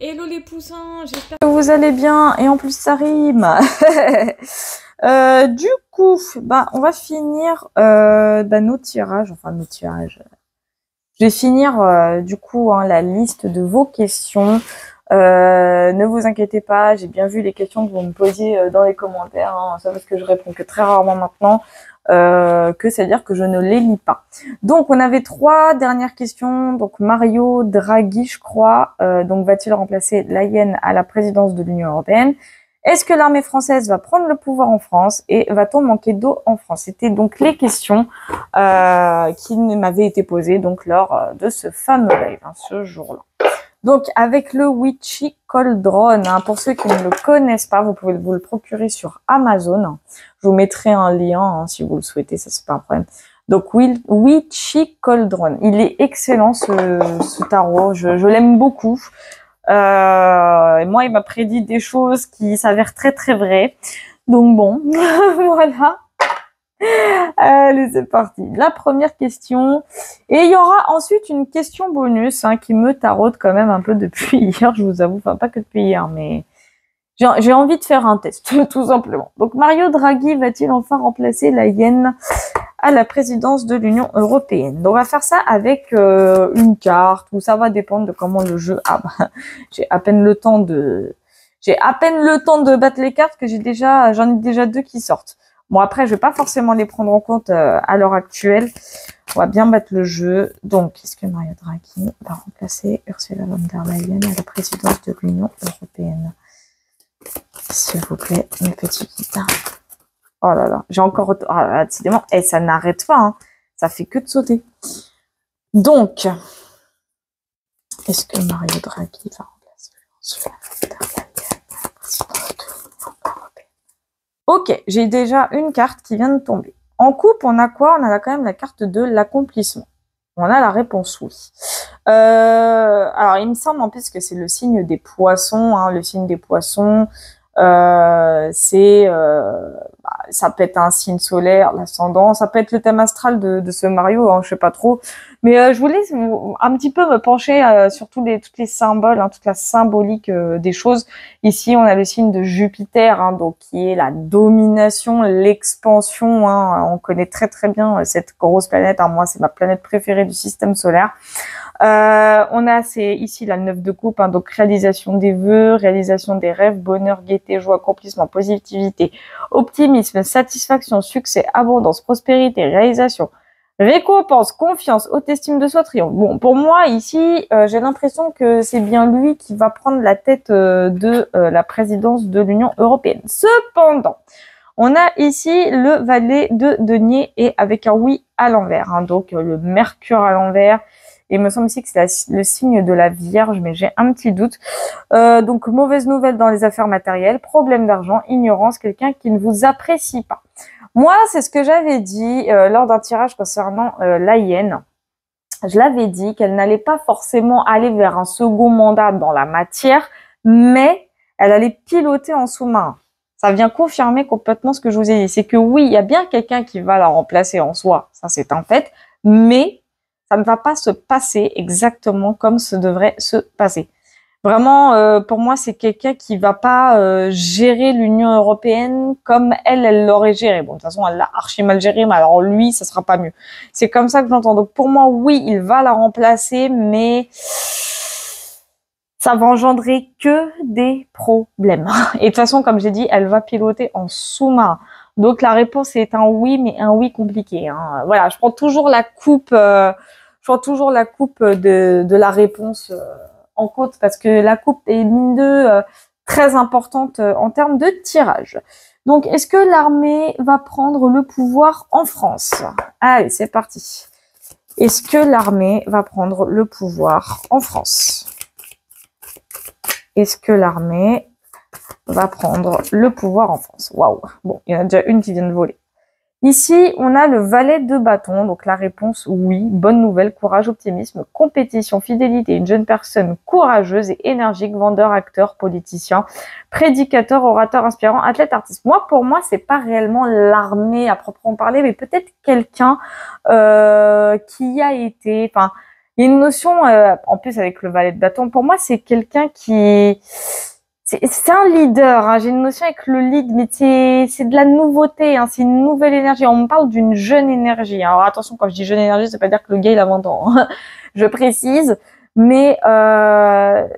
Hello les poussins, j'espère que vous allez bien et en plus ça rime. Du coup, on va finir nos tirages, enfin nos tirages. Je vais finir du coup la liste de vos questions. Ne vous inquiétez pas, j'ai bien vu les questions que vous me posiez dans les commentaires. Ça parce que je réponds que très rarement maintenant. Que c'est-à-dire que je ne les lis pas. Donc, on avait 3 dernières questions. Donc, Mario Draghi, je crois, donc va-t-il remplacer Layène à la présidence de l'Union européenne? Est-ce que l'armée française va prendre le pouvoir en France et va-t-on manquer d'eau en France? C'était donc les questions qui m'avaient été posées donc lors de ce fameux live, ce jour-là. Donc, avec le Witchy Cauldron, pour ceux qui ne le connaissent pas, vous pouvez vous le procurer sur Amazon. Je vous mettrai un lien si vous le souhaitez, ça c'est pas un problème. Donc, Witchy Cauldron, il est excellent ce tarot, je l'aime beaucoup. Et moi, il m'a prédit des choses qui s'avèrent très très vraies. Donc bon, voilà. Allez, c'est parti. La première question. Et il y aura ensuite une question bonus qui me taraude quand même un peu depuis hier, je vous avoue. Enfin, pas que depuis hier, mais j'ai envie de faire un test, tout simplement. Donc, Mario Draghi va-t-il enfin remplacer Layène à la présidence de l'Union européenne? Donc, on va faire ça avec une carte, où ça va dépendre de comment le jeu... j'ai à peine le temps de... J'ai à peine le temps de battre les cartes que j'en ai déjà 2 qui sortent. Bon, après, je vais pas forcément les prendre en compte à l'heure actuelle. On va bien battre le jeu. Donc, est-ce que Mario Draghi va remplacer Ursula von der Leyen à la présidence de l'Union européenne? S'il vous plaît, mes petits guitares. Oh là là, j'ai encore... Oh là là, décidément, ça n'arrête pas. Ça fait que de sauter. Donc, est-ce que Mario Draghi va remplacer Ursula von der Leyen à la présidence de l'Union européenne? Ok, j'ai déjà une carte qui vient de tomber. En coupe, on a quoi? On a quand même la carte de l'accomplissement. On a la réponse oui. Alors, il me semble en plus que c'est le signe des poissons. Le signe des poissons, ça peut être un signe solaire, l'ascendant. Ça peut être le thème astral de ce Mario, je sais pas trop. Mais je voulais un petit peu me pencher sur tous les symboles, toute la symbolique des choses. Ici, on a le signe de Jupiter, donc qui est la domination, l'expansion. On connaît très très bien cette grosse planète. Moi, c'est ma planète préférée du système solaire. On a ici la 9 de coupe, donc réalisation des vœux, réalisation des rêves, bonheur, gaieté, joie, accomplissement, positivité, optimisme, satisfaction, succès, abondance, prospérité, réalisation, récompense, confiance, haute estime de soi, triomphe. Bon, pour moi, ici, j'ai l'impression que c'est bien lui qui va prendre la tête de la présidence de l'Union européenne. Cependant, on a ici le valet de denier et avec un oui à l'envers, donc le mercure à l'envers. Et il me semble ici que c'est le signe de la Vierge, mais j'ai un petit doute. Donc, mauvaise nouvelle dans les affaires matérielles, problème d'argent, ignorance, quelqu'un qui ne vous apprécie pas. Moi, c'est ce que j'avais dit lors d'un tirage concernant Layène. Je l'avais dit qu'elle n'allait pas forcément aller vers un second mandat dans la matière, mais elle allait piloter en sous-marin. Ça vient confirmer complètement ce que je vous ai dit. C'est que oui, il y a bien quelqu'un qui va la remplacer en soi, ça c'est un fait, mais ça ne va pas se passer exactement comme ce devrait se passer. Vraiment, pour moi, c'est quelqu'un qui va pas gérer l'Union européenne comme elle l'aurait géré. Bon, de toute façon, elle l'a archi mal géré, mais alors lui, ça sera pas mieux. C'est comme ça que j'entends. Donc pour moi, oui, il va la remplacer, mais ça va engendrer que des problèmes. Et de toute façon, comme j'ai dit, elle va piloter en sous-marin. Donc la réponse est un oui, mais un oui compliqué. Voilà, je prends toujours la coupe. Je prends toujours la coupe de la réponse en compte parce que la coupe est mine de très importante en termes de tirage. Donc, est-ce que l'armée va prendre le pouvoir en France? Allez, c'est parti. Est-ce que l'armée va prendre le pouvoir en France? Est-ce que l'armée va prendre le pouvoir en France? Waouh. Bon, il y en a déjà une qui vient de voler. Ici, on a le valet de bâton, donc la réponse oui, bonne nouvelle, courage, optimisme, compétition, fidélité, une jeune personne courageuse et énergique, vendeur, acteur, politicien, prédicateur, orateur, inspirant, athlète, artiste. Moi, pour moi, c'est pas réellement l'armée à proprement parler, mais peut-être quelqu'un qui a été, enfin, Il y a une notion, en plus avec le valet de bâton, pour moi, c'est quelqu'un qui... C'est un leader, hein. J'ai une notion avec le lead, mais c'est de la nouveauté, hein. C'est une nouvelle énergie. On me parle d'une jeune énergie. Alors attention, quand je dis jeune énergie, ça veut pas dire que le gars, il a 20 ans. Hein. Je précise. Mais voilà,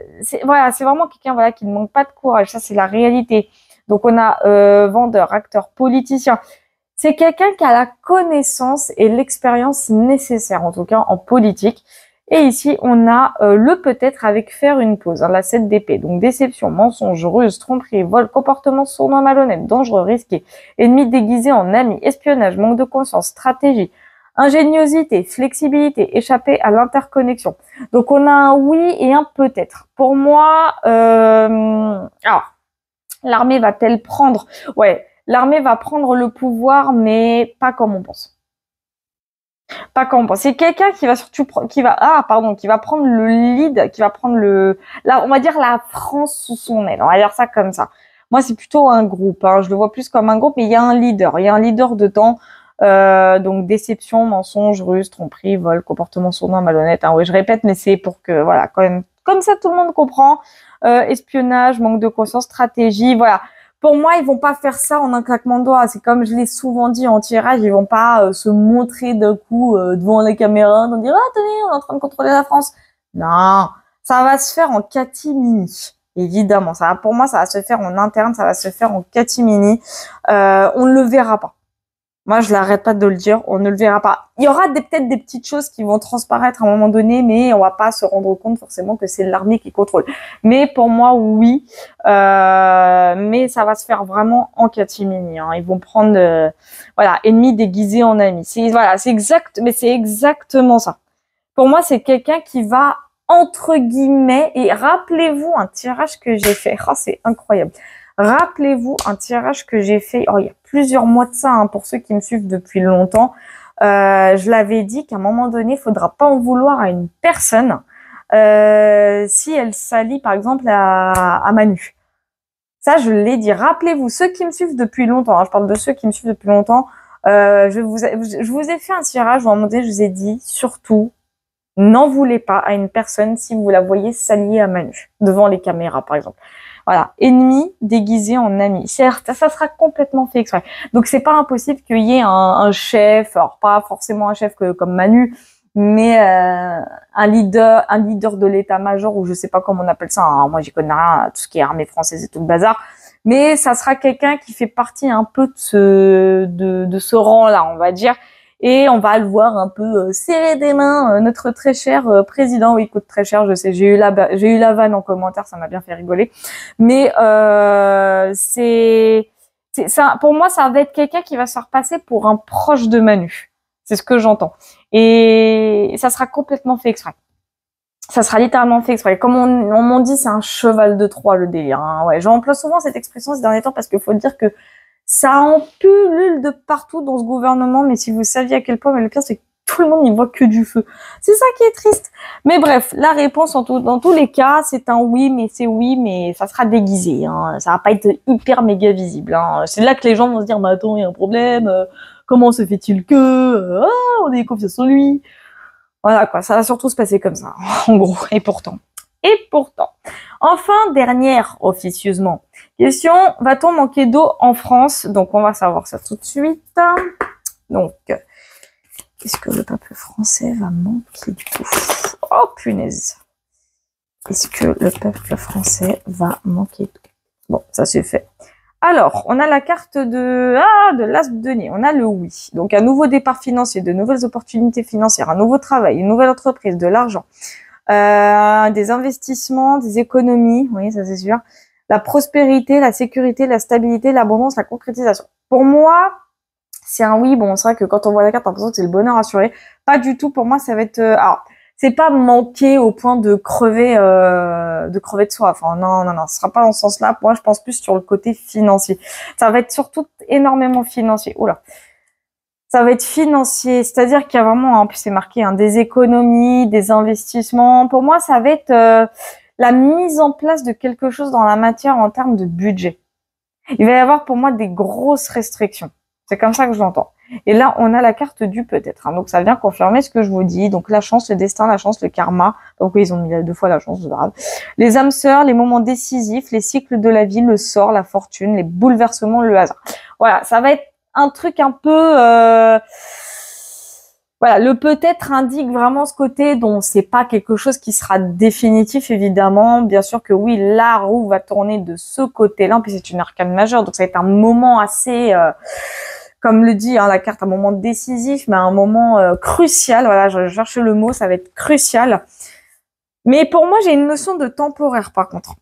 c'est vraiment quelqu'un voilà, qui ne manque pas de courage. Ça, c'est la réalité. Donc, on a vendeur, acteur, politicien. C'est quelqu'un qui a la connaissance et l'expérience nécessaire, en tout cas en politique. Et ici, on a le peut-être avec faire une pause, hein, la 7 d'épée. Donc, déception, mensonge, ruse, tromperie, vol, comportement sournois, malhonnête, dangereux, risqué, ennemi déguisé en ami, espionnage, manque de conscience, stratégie, ingéniosité, flexibilité, échapper à l'interconnexion. Donc, on a un oui et un peut-être. Pour moi, alors, l'armée va-t-elle prendre... Ouais, l'armée va prendre le pouvoir, mais pas comme on pense. Pas comme on pense. C'est quelqu'un qui va surtout, qui va prendre le lead, qui va prendre on va dire la France sous son aile. On va dire ça comme ça. Moi, c'est plutôt un groupe, hein. Je le vois plus comme un groupe, mais il y a un leader. Il y a un leader dedans. Donc, déception, mensonge, ruse, tromperie, vol, comportement sournois, malhonnête. Hein. Oui, je répète, mais c'est pour que, voilà, quand même, comme ça, tout le monde comprend. Espionnage, manque de conscience, stratégie, voilà. Pour moi, ils vont pas faire ça en un claquement de doigts. C'est comme je l'ai souvent dit en tirage, ils vont pas se montrer d'un coup devant les caméras, en dire ah tenez, on est en train de contrôler la France. Non, ça va se faire en catimini. Évidemment, ça, pour moi, ça va se faire en interne, ça va se faire en catimini. On ne le verra pas. Moi, je l'arrête pas de le dire, on ne le verra pas. Il y aura peut-être des petites choses qui vont transparaître à un moment donné, mais on va pas se rendre compte forcément que c'est l'armée qui contrôle. Mais pour moi, oui. Mais ça va se faire vraiment en catimini. Hein. Ils vont prendre, voilà, ennemi déguisé en ami. Voilà, c'est exact, mais c'est exactement ça. Pour moi, c'est quelqu'un qui va entre guillemets. Et rappelez-vous un tirage que j'ai fait. Oh, c'est incroyable. Rappelez-vous un tirage que j'ai fait, il y a plusieurs mois de ça, hein, pour ceux qui me suivent depuis longtemps. Je l'avais dit qu'à un moment donné, il faudra pas en vouloir à une personne si elle s'allie, par exemple, à Manu. Ça, je l'ai dit. Rappelez-vous, ceux qui me suivent depuis longtemps, hein, je parle de ceux qui me suivent depuis longtemps, je vous ai fait un tirage où à un moment donné, je vous ai dit, surtout, n'en voulez pas à une personne si vous la voyez s'allier à Manu, devant les caméras, par exemple. Voilà, ennemi déguisé en ami. Certes, ça sera complètement fait exprès. Donc c'est pas impossible qu'il y ait un chef, alors pas forcément un chef comme Manu, mais un leader de l'état-major, ou je sais pas comment on appelle ça. Hein. Moi, j'y connais rien, tout ce qui est armée française et tout le bazar. Mais ça sera quelqu'un qui fait partie un peu de ce rang-là, on va dire. Et on va le voir un peu serrer des mains, notre très cher président. Oui, il coûte très cher, je sais. J'ai eu la vanne en commentaire, ça m'a bien fait rigoler. Mais c'est ça. Pour moi, ça va être quelqu'un qui va se faire passer pour un proche de Manu. C'est ce que j'entends. Et ça sera complètement fait exprès. Ça sera littéralement fait exprès. Comme on m'en dit, c'est un cheval de Troie le délire. Hein. Ouais, j'emploie souvent cette expression ces derniers temps parce qu'il faut dire que ça en pullule de partout dans ce gouvernement, mais si vous saviez à quel point, mais le pire c'est que tout le monde n'y voit que du feu. C'est ça qui est triste. Mais bref, la réponse dans tous les cas, c'est un oui, mais ça sera déguisé. Hein. Ça va pas être hyper méga visible. Hein. C'est là que les gens vont se dire, mais attends, il y a un problème. Comment se fait-il que on ait confiance en lui. Voilà quoi, ça va surtout se passer comme ça, en gros. Et pourtant. Enfin, dernière officieusement question, va-t-on manquer d'eau en France? Donc, on va savoir ça tout de suite. Donc, est-ce que le peuple français va manquer d'eau? Oh, punaise. Est-ce que le peuple français va manquer d'eau? Bon, ça c'est fait. Alors, on a la carte de l'as de denier. On a le oui. Donc, un nouveau départ financier, de nouvelles opportunités financières, un nouveau travail, une nouvelle entreprise, de l'argent. Des investissements, des économies, oui, ça c'est sûr. La prospérité, la sécurité, la stabilité, l'abondance, la concrétisation. Pour moi, c'est un oui. Bon, c'est vrai que quand on voit la carte, on a l'impression que c'est le bonheur assuré. Pas du tout. Pour moi, ça va être... alors, c'est pas manquer au point de crever de soif. Enfin, non, ce sera pas dans ce sens-là. Moi, je pense plus sur le côté financier. Ça va être surtout énormément financier. Oula. Ça va être financier, c'est-à-dire qu'il y a vraiment, en plus c'est marqué, hein, des économies, des investissements. Pour moi, ça va être la mise en place de quelque chose dans la matière en termes de budget. Il va y avoir pour moi des grosses restrictions. C'est comme ça que je l'entends. Et là, on a la carte du peut-être. Hein. Donc, ça vient confirmer ce que je vous dis. Donc, la chance, le destin, la chance, le karma. Donc, oui, ils ont mis 2 fois la chance, c'est grave. Les âmes sœurs, les moments décisifs, les cycles de la vie, le sort, la fortune, les bouleversements, le hasard. Voilà, ça va être un truc un peu... Voilà, le peut-être indique vraiment ce côté dont c'est pas quelque chose qui sera définitif, évidemment. Bien sûr que oui, la roue va tourner de ce côté-là, puis c'est une arcane majeure, donc ça va être un moment assez, comme le dit hein, la carte, un moment décisif, mais un moment crucial. Voilà, je cherche le mot, ça va être crucial. Mais pour moi, j'ai une notion de temporaire, par contre.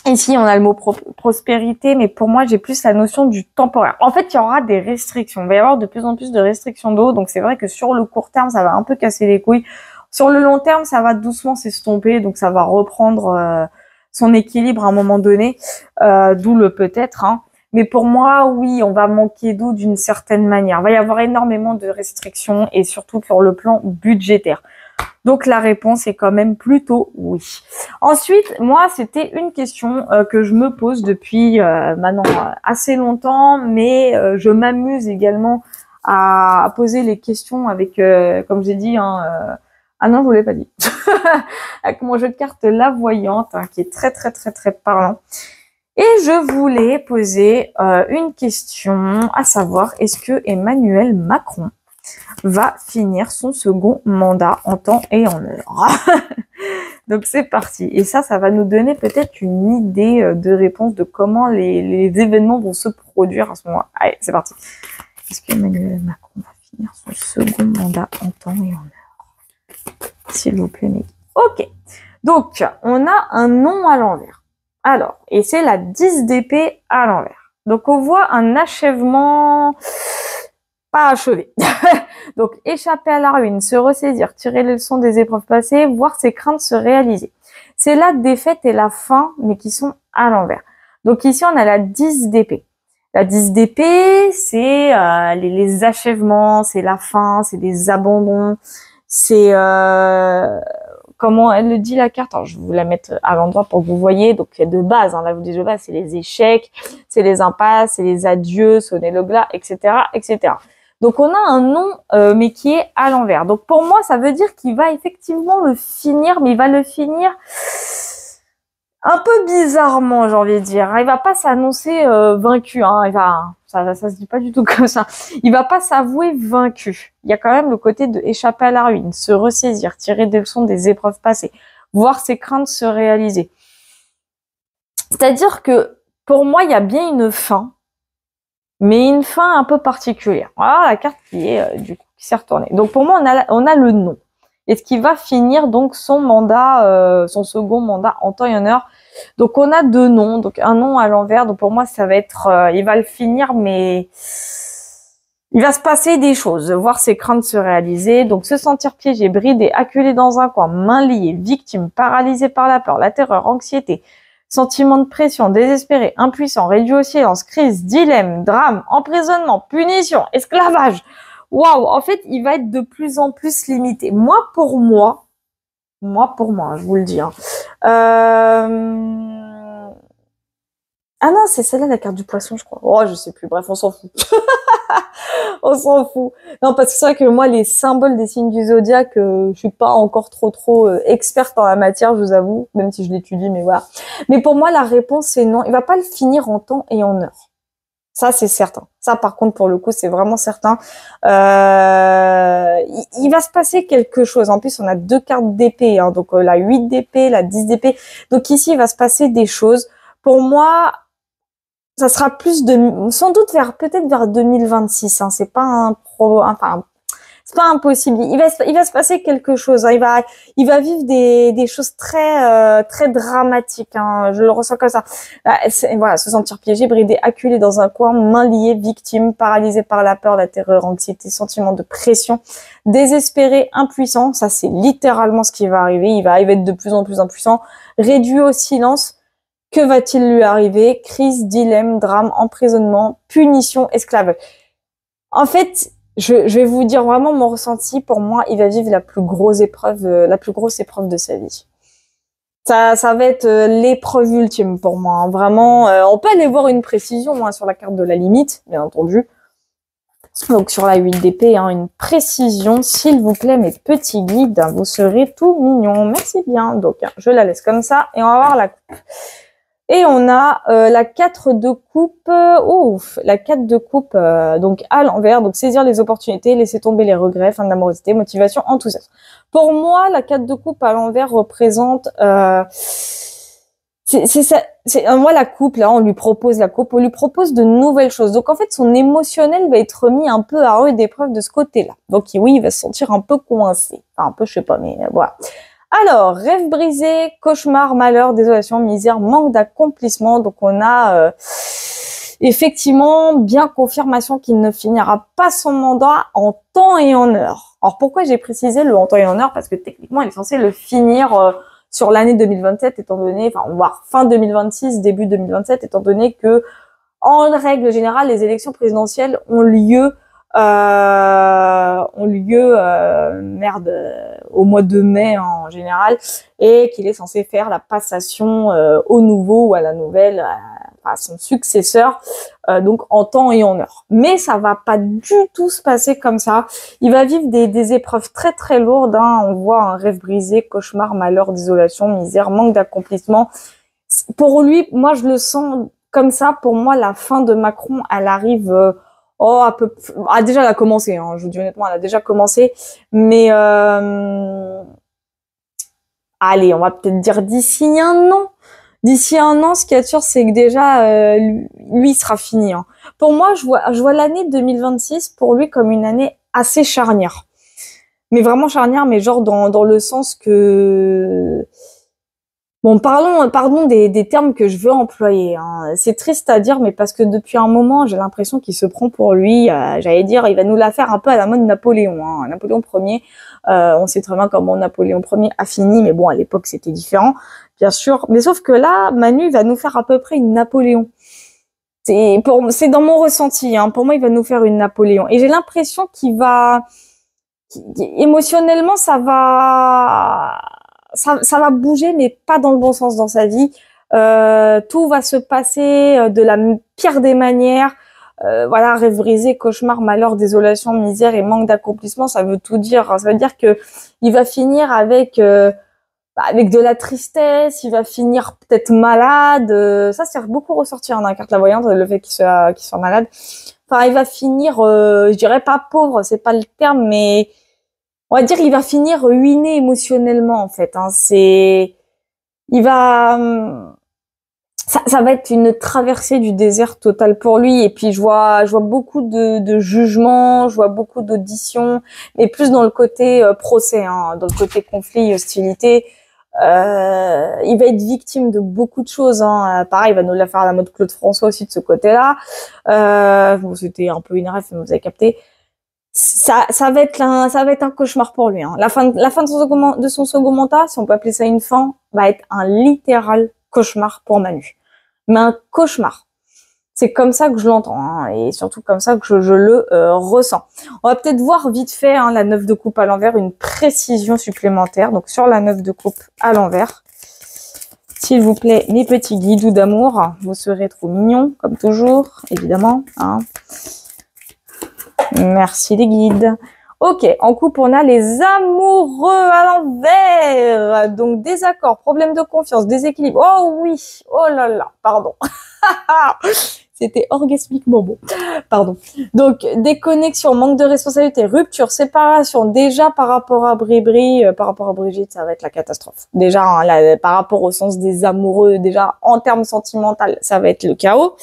Ici, on a le mot prospérité, mais pour moi, j'ai plus la notion du temporaire. En fait, il y aura des restrictions. Il va y avoir de plus en plus de restrictions d'eau. Donc, c'est vrai que sur le court terme, ça va un peu casser les couilles. Sur le long terme, ça va doucement s'estomper. Donc, ça va reprendre son équilibre à un moment donné. D'où le peut-être. Hein. Mais pour moi, oui, on va manquer d'eau d'une certaine manière. Il va y avoir énormément de restrictions et surtout sur le plan budgétaire. Donc la réponse est quand même plutôt oui. Ensuite, moi, c'était une question que je me pose depuis maintenant assez longtemps, mais je m'amuse également à poser les questions avec, comme j'ai dit, ah non, je vous l'ai pas dit, avec mon jeu de cartes La Voyante, hein, qui est très très très très parlant. Et je voulais poser une question, à savoir, est-ce que Emmanuel Macron va finir son second mandat en temps et en heure. Donc c'est parti. Et ça va nous donner peut-être une idée de réponse de comment les événements vont se produire à ce moment-là. Allez, c'est parti. Est-ce qu'Emmanuel Macron va finir son second mandat en temps et en heure? S'il vous plaît, mec. Ok. Donc, on a un nom à l'envers. Alors, et c'est la 10 d'épée à l'envers. Donc, on voit un achèvement pas achevé. Donc, échapper à la ruine, se ressaisir, tirer les leçons des épreuves passées, voir ses craintes se réaliser. C'est la défaite et la fin, mais qui sont à l'envers. Donc ici, on a la 10 d'épée. La 10 d'épée, c'est les achèvements, c'est la fin, c'est des abandons, c'est... comment elle le dit la carte? Alors, je vais vous la mettre à l'endroit pour que vous voyez. Donc, de base, hein, là, vous dites de base, c'est les échecs, c'est les impasses, c'est les adieux, sonner le glas, etc., etc. Donc, on a un nom, mais qui est à l'envers. Donc, pour moi, ça veut dire qu'il va effectivement le finir, mais il va le finir un peu bizarrement, j'ai envie de dire. Il va pas s'annoncer vaincu. Hein. Ça se dit pas du tout comme ça. Il va pas s'avouer vaincu. Il y a quand même le côté de échapper à la ruine, se ressaisir, tirer des leçons des épreuves passées, voir ses craintes se réaliser. C'est-à-dire que, pour moi, il y a bien une fin, mais une fin un peu particulière. Voilà la carte qui est du coup qui s'est retournée. Donc pour moi, on a le nom. Et ce qui va finir donc son mandat, son second mandat en temps et en heure. Donc on a 2 noms, donc un nom à l'envers. Donc pour moi, ça va être, il va le finir, mais il va se passer des choses, voir ses craintes se réaliser, donc se sentir piégé, bridé, acculé dans un coin, mains liées, victime, paralysé par la peur, la terreur, anxiété, sentiment de pression, désespéré, impuissant, réduit au silence, crise, dilemme, drame, emprisonnement, punition, esclavage. Waouh, en fait, il va être de plus en plus limité. Moi, pour moi, je vous le dis. Hein. Ah non, c'est celle-là, la carte du poisson, je crois. Oh, je sais plus. Bref, on s'en fout. On s'en fout. Non, parce que c'est vrai que moi, les symboles des signes du zodiaque, je suis pas encore trop experte en la matière, je vous avoue, même si je l'étudie, mais voilà. Mais pour moi, la réponse, c'est non. Il va pas le finir en temps et en heure. Ça, c'est certain. Ça, par contre, pour le coup, c'est vraiment certain. Il va se passer quelque chose. En plus, on a 2 cartes d'épée, hein, donc la 8 d'épée, la 10 d'épée. Donc ici, il va se passer des choses. Pour moi, ça sera plus de, sans doute peut-être vers 2026. Hein, c'est pas c'est pas impossible. Il va se passer quelque chose. Hein, il va vivre des choses très dramatiques. Hein, je le ressens comme ça. Voilà, se sentir piégé, bridé, acculé dans un coin, mains liées, victime, paralysé par la peur, la terreur, anxiété, sentiment de pression, désespéré, impuissant. Ça, c'est littéralement ce qui va arriver. Il va être de plus en plus impuissant, réduit au silence. Que va-t-il lui arriver? Crise, dilemme, drame, emprisonnement, punition, esclavage. En fait, je vais vous dire vraiment mon ressenti. Pour moi, il va vivre la plus grosse épreuve de sa vie. Ça va être l'épreuve ultime pour moi. Hein. Vraiment, on peut aller voir une précision sur la carte de la limite, bien entendu. Donc sur la 8 d'épée, hein, une précision, s'il vous plaît, mes petits guides, vous serez tout mignons. Merci bien. Donc je la laisse comme ça et on va voir la coupe. Et on a la 4 de coupe, ouf, la 4 de coupe, donc à l'envers, donc saisir les opportunités, laisser tomber les regrets, fin d'amorosité, motivation, enthousiasme. Pour moi, la 4 de coupe à l'envers représente, moi la coupe, là, on lui propose la coupe, on lui propose de nouvelles choses. Donc en fait, son émotionnel va être mis un peu à rude épreuve de ce côté-là. Donc oui, il va se sentir un peu coincé, enfin un peu, je sais pas, mais voilà. Alors, rêve brisé, cauchemar, malheur, désolation, misère, manque d'accomplissement. Donc, on a effectivement bien confirmation qu'il ne finira pas son mandat en temps et en heure. Alors, pourquoi j'ai précisé le en temps et en heure? Parce que techniquement, il est censé le finir sur l'année 2027, étant donné, enfin, on va voir fin 2026, début 2027, étant donné que, en règle générale, les élections présidentielles ont lieu au mois de mai en général, et qu'il est censé faire la passation au nouveau ou à la nouvelle, à son successeur, donc en temps et en heure. Mais ça va pas du tout se passer comme ça. Il va vivre des épreuves très très lourdes, hein. On voit un rêve brisé, cauchemar, malheur, désolation, misère, manque d'accomplissement. Pour lui, moi je le sens comme ça. Pour moi, la fin de Macron, elle arrive déjà elle a commencé, hein, je vous dis honnêtement, elle a déjà commencé, mais allez, on va peut-être dire d'ici un an. D'ici un an, ce qui est sûr, c'est que déjà lui il sera fini, hein. Pour moi, je vois l'année 2026 pour lui comme une année assez charnière. Mais vraiment charnière, mais genre dans le sens que bon, pardon des termes que je veux employer, hein. C'est triste à dire, mais parce que depuis un moment, j'ai l'impression qu'il se prend pour lui. J'allais dire, il va nous la faire un peu à la mode Napoléon, hein. Napoléon Ier, on sait très bien comment Napoléon Ier a fini, mais bon, à l'époque, c'était différent, bien sûr. Mais sauf que là, Manu va nous faire à peu près une Napoléon. C'est dans mon ressenti, hein. Pour moi, il va nous faire une Napoléon. Et j'ai l'impression émotionnellement, ça va bouger, mais pas dans le bon sens dans sa vie. Tout va se passer de la pire des manières. Voilà, rêve brisé, cauchemar, malheur, désolation, misère et manque d'accomplissement, ça veut tout dire. Ça veut dire que il va finir avec de la tristesse, il va finir peut-être malade. Ça, c'est beaucoup ressortir dans la carte la voyante, le fait qu'il soit malade. Enfin, il va finir, je dirais pas pauvre, c'est pas le terme, mais on va dire il va finir ruiné émotionnellement en fait, hein. Ça va être une traversée du désert totale pour lui. Et puis je vois beaucoup de jugements, je vois beaucoup d'auditions, mais plus dans le côté procès, hein, dans le côté conflit, hostilité. Il va être victime de beaucoup de choses, hein. Pareil, il va nous la faire à la mode Claude François aussi de ce côté-là. Bon, c'était un peu une ref, mais vous avez capté. Ça va être un cauchemar pour lui, hein. La fin de son second mandat, si on peut appeler ça une fin, va être un littéral cauchemar pour Manu. Mais un cauchemar. C'est comme ça que je l'entends, hein, et surtout comme ça que je le ressens. On va peut-être voir vite fait, hein, la 9 de coupe à l'envers, une précision supplémentaire. Donc sur la 9 de coupe à l'envers, s'il vous plaît, mes petits guidoux d'amour, vous serez trop mignons, comme toujours, évidemment, hein. Merci les guides. Ok, en couple, on a les amoureux à l'envers. Donc, désaccord, problème de confiance, déséquilibre. Oh oui, oh là là, pardon. C'était orgasmiquement bon. Pardon. Donc, déconnexion, manque de responsabilité, rupture, séparation. Déjà, par rapport à par rapport à Brigitte, ça va être la catastrophe. Déjà, hein, là, par rapport au sens des amoureux, déjà, en termes sentimentaux, ça va être le chaos.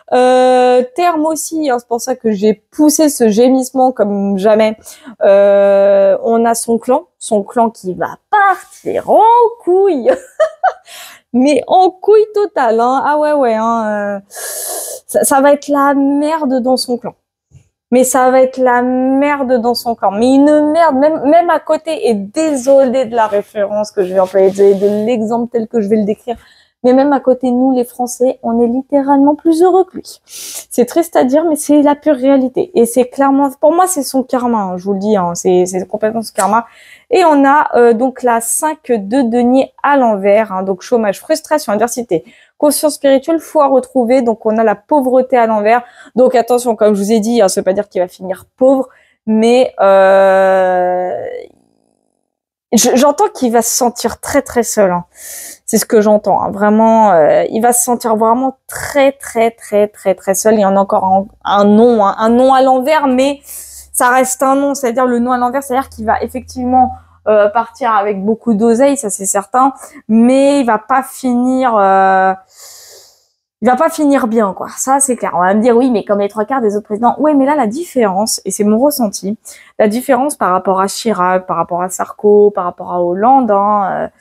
Terme aussi, hein, c'est pour ça que j'ai poussé ce gémissement comme jamais. On a son clan qui va partir en couille, mais en couille totale, hein. Ah ouais, hein, ça va être la merde dans son clan. Mais ça va être la merde dans son clan. Mais une merde, même à côté, et désolé de la référence que je vais employer, désolé de l'exemple tel que je vais le décrire, Mais même à côté de nous, les Français, on est littéralement plus heureux que lui. C'est triste à dire, mais c'est la pure réalité. Et c'est clairement, pour moi, c'est son karma, hein, je vous le dis, hein, c'est complètement son karma. Et on a donc la 5 de denier à l'envers, hein, donc chômage, frustration, adversité, conscience spirituelle, foi retrouvée. Donc on a la pauvreté à l'envers. Donc attention, comme je vous ai dit, hein, ça veut pas dire qu'il va finir pauvre, mais j'entends qu'il va se sentir très très seul. Hein. C'est ce que j'entends. Hein. Vraiment, il va se sentir vraiment très très très très très seul. Il y en a encore un nom, hein, un nom à l'envers, mais ça reste un nom. C'est-à-dire le nom à l'envers, c'est-à-dire qu'il va effectivement partir avec beaucoup d'oseille, ça c'est certain, mais il va pas finir. Il va pas finir bien, quoi. Ça, c'est clair. On va me dire, oui, mais comme les 3/4 des autres présidents. Oui, mais là, la différence, et c'est mon ressenti, la différence par rapport à Chirac, par rapport à Sarko, par rapport à Hollande, hein,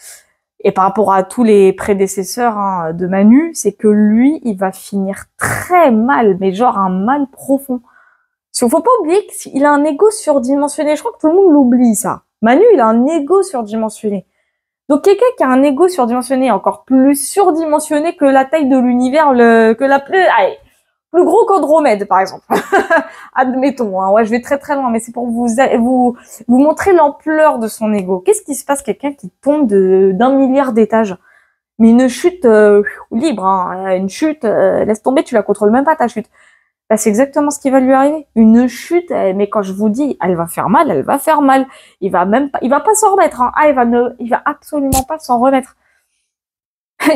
et par rapport à tous les prédécesseurs hein, de Manu, c'est que lui, il va finir très mal, mais genre un mal profond. Il faut pas oublier qu'il a un ego surdimensionné. Je crois que tout le monde l'oublie, ça. Manu, il a un ego surdimensionné. Donc quelqu'un qui a un ego surdimensionné, encore plus surdimensionné que la taille de l'univers, plus gros qu'Andromède par exemple. Admettons, hein, ouais, je vais très très loin, mais c'est pour vous montrer l'ampleur de son ego. Qu'est-ce qui se passe quelqu'un qui tombe d'un milliard d'étages? Mais une chute libre, hein, une chute, laisse tomber, tu la contrôles même pas ta chute. Bah, c'est exactement ce qui va lui arriver. Une chute, mais quand je vous dis, elle va faire mal, elle va faire mal. Il va pas s'en remettre. Hein. Ah, il va absolument pas s'en remettre.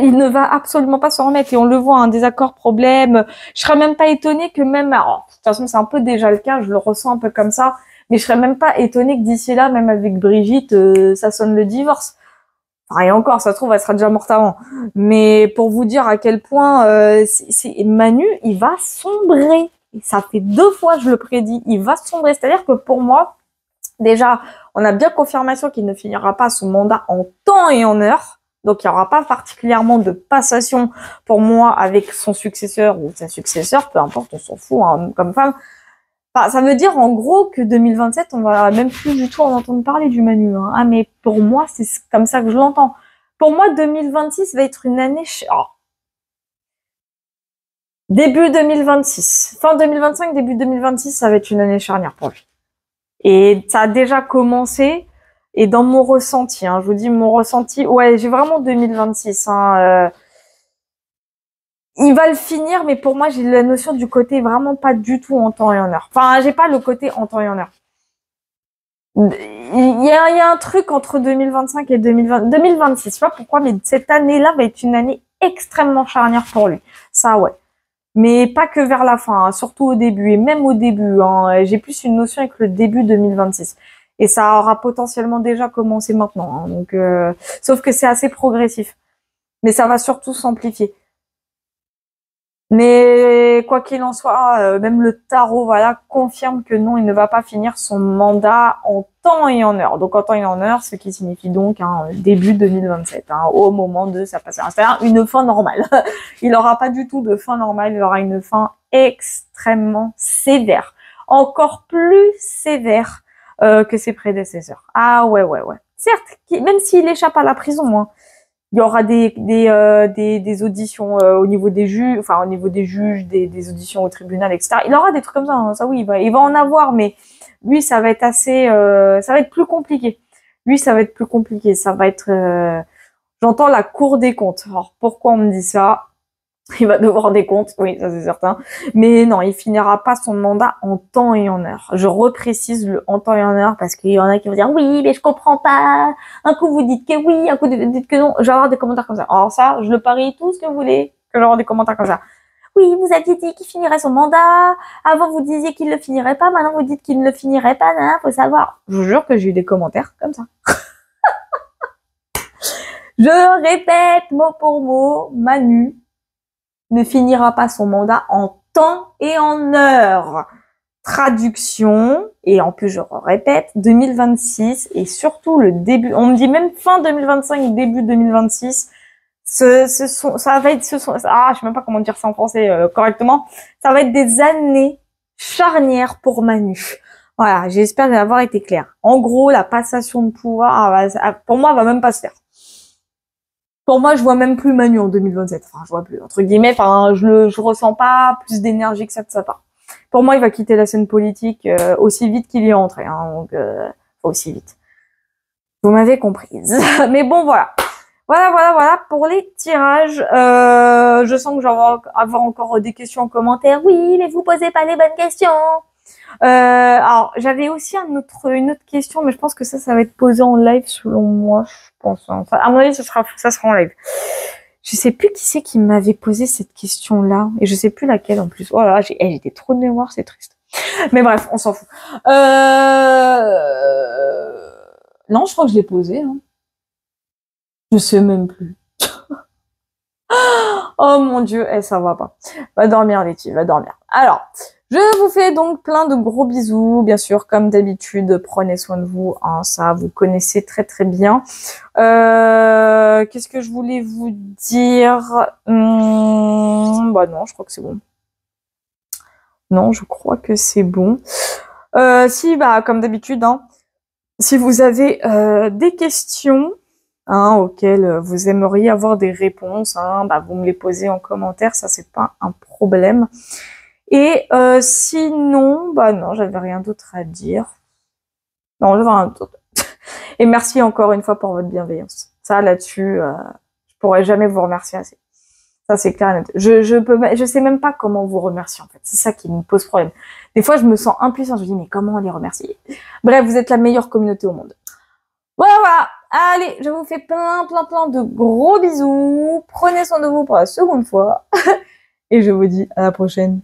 Il ne va absolument pas s'en remettre. Et on le voit, un désaccord, problème. Je serais même pas étonnée que même, alors, de toute façon, c'est un peu déjà le cas, je le ressens un peu comme ça. Mais je serais même pas étonnée que d'ici là, même avec Brigitte, ça sonne le divorce. Enfin, et encore, ça se trouve, elle sera déjà morte avant. Mais pour vous dire à quel point Manu, il va sombrer. Et ça fait 2 fois, je le prédis, il va sombrer. C'est-à-dire que pour moi, déjà, on a bien confirmation qu'il ne finira pas son mandat en temps et en heure. Donc, il n'y aura pas particulièrement de passation pour moi avec son successeur ou sa successeur, peu importe, on s'en fout hein, comme femme. Enfin, ça veut dire en gros que 2027, on va même plus du tout en entendre parler du Manu. Hein. Ah, mais pour moi, c'est comme ça que je l'entends. Pour moi, 2026 va être une année... Début 2026. Fin 2025, début 2026, ça va être une année charnière pour lui. Et ça a déjà commencé. Et dans mon ressenti, hein, je vous dis mon ressenti, ouais, j'ai vraiment 2026. Hein, il va le finir, mais pour moi, j'ai la notion du côté vraiment pas du tout en temps et en heure. Enfin, j'ai pas le côté en temps et en heure. Il y a un truc entre 2025 et 2026. Je sais pas pourquoi, mais cette année-là va être une année extrêmement charnière pour lui. Ça, ouais. Mais pas que vers la fin, hein, surtout au début. Et même au début, hein, j'ai plus une notion avec le début 2026. Et ça aura potentiellement déjà commencé maintenant. Hein, donc, sauf que c'est assez progressif. Mais ça va surtout s'amplifier. Mais quoi qu'il en soit, même le tarot voilà, confirme que non, il ne va pas finir son mandat en temps et en heure. Donc en temps et en heure, ce qui signifie donc début 2027, hein, au moment de sa passation. C'est-à-dire une fin normale. Il n'aura pas du tout de fin normale, il aura une fin extrêmement sévère. Encore plus sévère que ses prédécesseurs. Ah ouais. Certes, même s'il échappe à la prison, hein, il y aura des auditions au niveau des juges, enfin au niveau des juges, des auditions au tribunal, etc. Il aura des trucs comme ça, hein, ça oui, il va en avoir, mais lui ça va être assez, ça va être plus compliqué. Lui ça va être plus compliqué, ça va être, j'entends la Cour des comptes. Alors pourquoi on me dit ça? Il va devoir des comptes, oui, ça c'est certain. Mais non, il finira pas son mandat en temps et en heure. Je reprécise le en temps et en heure parce qu'il y en a qui vont dire oui, mais je comprends pas. Un coup vous dites que oui, un coup vous dites que non. Je vais avoir des commentaires comme ça. Alors ça, je le parie tout ce que vous voulez que j'aurai des commentaires comme ça. Oui, vous aviez dit qu'il finirait son mandat. Avant, vous disiez qu'il le finirait pas. Maintenant, vous dites qu'il ne le finirait pas. Hein, faut savoir. Je vous jure que j'ai eu des commentaires comme ça. Je répète mot pour mot, Manu ne finira pas son mandat en temps et en heure. Traduction, et en plus je répète, 2026 et surtout le début, on me dit même fin 2025, début 2026, je sais même pas comment dire ça en français correctement, ça va être des années charnières pour Manu. Voilà, j'espère avoir été clair. En gros, la passation de pouvoir, pour moi, va même pas se faire. Pour moi, je vois même plus Manu en 2027. Enfin, je vois plus, entre guillemets. Enfin, je ressens pas plus d'énergie que ça de sa part. Pour moi, il va quitter la scène politique aussi vite qu'il y est entré. Hein, donc, aussi vite. Vous m'avez comprise. Mais bon, voilà. Voilà pour les tirages. Je sens que je vais avoir encore des questions en commentaire. Oui, mais vous posez pas les bonnes questions. Alors, j'avais aussi une autre question, mais je pense que ça va être posé en live selon moi, je pense. Enfin, à mon avis, ça sera en live. Je sais plus qui c'est qui m'avait posé cette question-là, et je sais plus laquelle en plus. Oh là, j'étais trop de mémoire, c'est triste. Mais bref, on s'en fout. Non, je crois que je l'ai posé. Hein. Je sais même plus. Oh mon Dieu, ça va pas. Va dormir, Letty, va dormir. Alors, je vous fais donc plein de gros bisous. Bien sûr, comme d'habitude, prenez soin de vous. Hein, ça, vous connaissez très très bien. Qu'est-ce que je voulais vous dire Bah non, je crois que c'est bon. Non, je crois que c'est bon. Si, bah comme d'habitude, hein, si vous avez des questions auxquelles vous aimeriez avoir des réponses, bah, vous me les posez en commentaire, ça c'est pas un problème. Et sinon, bah non, j'avais rien d'autre à dire. Non, j'avais rien d'autre. Et merci encore une fois pour votre bienveillance. Ça, là-dessus, je pourrais jamais vous remercier assez. Ça, c'est clair et net. Je sais même pas comment vous remercier, en fait. C'est ça qui me pose problème. Des fois, je me sens impuissante. Je me dis, mais comment les remercier? Bref, vous êtes la meilleure communauté au monde. Voilà. Allez, je vous fais plein de gros bisous. Prenez soin de vous pour la seconde fois. Et je vous dis à la prochaine.